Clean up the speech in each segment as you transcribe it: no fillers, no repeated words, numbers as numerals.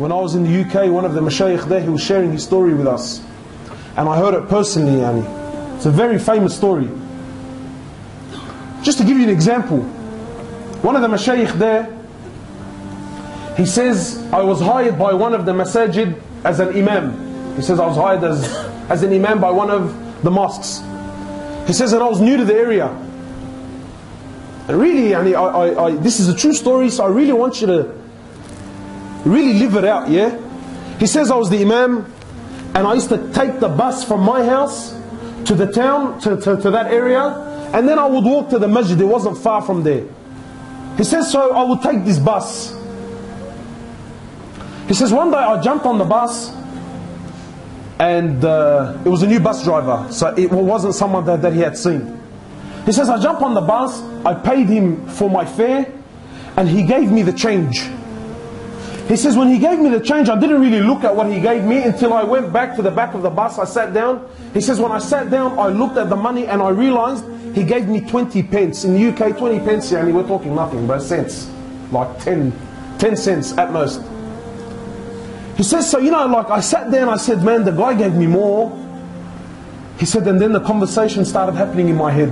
when I was in the UK, one of the mashayikh there, he was sharing his story with us. And I heard it personally, yani. It's a very famous story. Just to give you an example, one of the mashayikh there, he says, I was hired by one of the masajid as an imam. He says, I was hired as an imam by one of the mosques. He says, and I was new to the area. And really, yani, this is a true story, so I really want you to really live it out, yeah? He says, I was the imam, and I used to take the bus from my house to the town, to that area, and then I would walk to the masjid. It wasn't far from there. He says, so I would take this bus. He says, one day I jumped on the bus, and it was a new bus driver, so it wasn't someone that he had seen. He says, I jumped on the bus, I paid him for my fare, and he gave me the change. He says, when he gave me the change, I didn't really look at what he gave me until I went back to the back of the bus, I sat down. He says, when I sat down, I looked at the money and I realized he gave me 20 pence. In the UK, 20 pence, yeah, we're talking nothing, but cents. Like 10 cents at most. He says, so like I sat there and I said, man, the guy gave me more. He said, and then the conversation started happening in my head.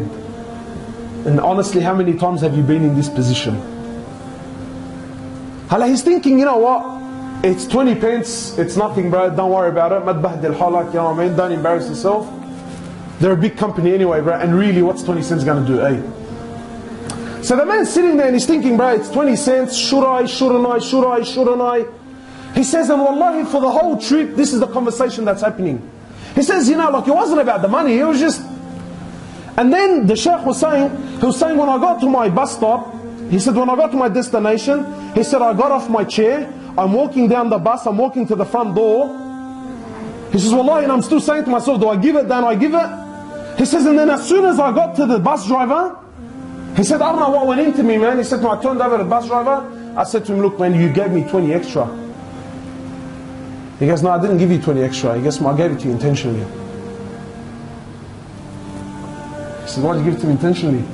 And honestly, how many times have you been in this position? He's thinking, you know what? It's 20 pence, it's nothing, bro, don't worry about it. Madbahdil halak, you know what I mean? Don't embarrass yourself. They're a big company anyway, bro, and really, what's 20 cents going to do, eh? So the man's sitting there and he's thinking, bro, it's 20 cents, should I, shouldn't I, should I, shouldn't I? He says, and wallahi, for the whole trip, this is the conversation that's happening. He says, like it wasn't about the money, it was just... And then the Shaykh was saying, when I got to my bus stop, he said, when I got to my destination, he said, I got off my chair, I'm walking down the bus, I'm walking to the front door. He says, wallahi, and I'm still saying to myself, do I give it, don't I give it? He says, and then as soon as I got to the bus driver, he said, I don't know what went into me, man. He said, when I turned over to the bus driver, I said to him, look, man, you gave me 20 extra. He goes, no, I didn't give you 20 extra. He goes, I gave it to you intentionally. He said, why did you give it to me intentionally?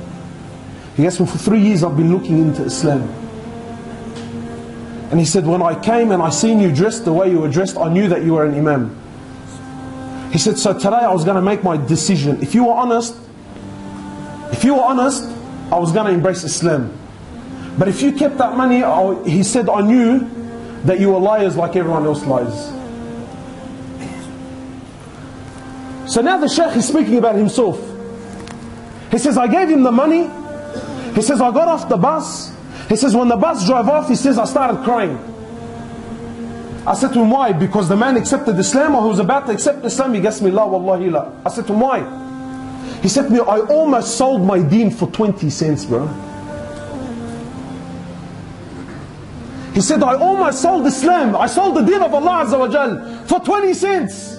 He goes, well, for 3 years I've been looking into Islam. And he said, when I came and I seen you dressed the way you were dressed, I knew that you were an imam. He said, so today I was going to make my decision. If you were honest, I was going to embrace Islam. But if you kept that money, he said, I knew that you were liars like everyone else lies. So now the Shaykh is speaking about himself. He says, I gave him the money. He says, I got off the bus. He says, when the bus drove off, he says, I started crying. I said to him, why? Because the man accepted Islam, or he was about to accept Islam. He gets me, la wallahi la. I said to him, why? He said to me, I almost sold my deen for 20 cents, bro. He said, I almost sold Islam. I sold the deen of Allah Azza wa Jal for 20 cents.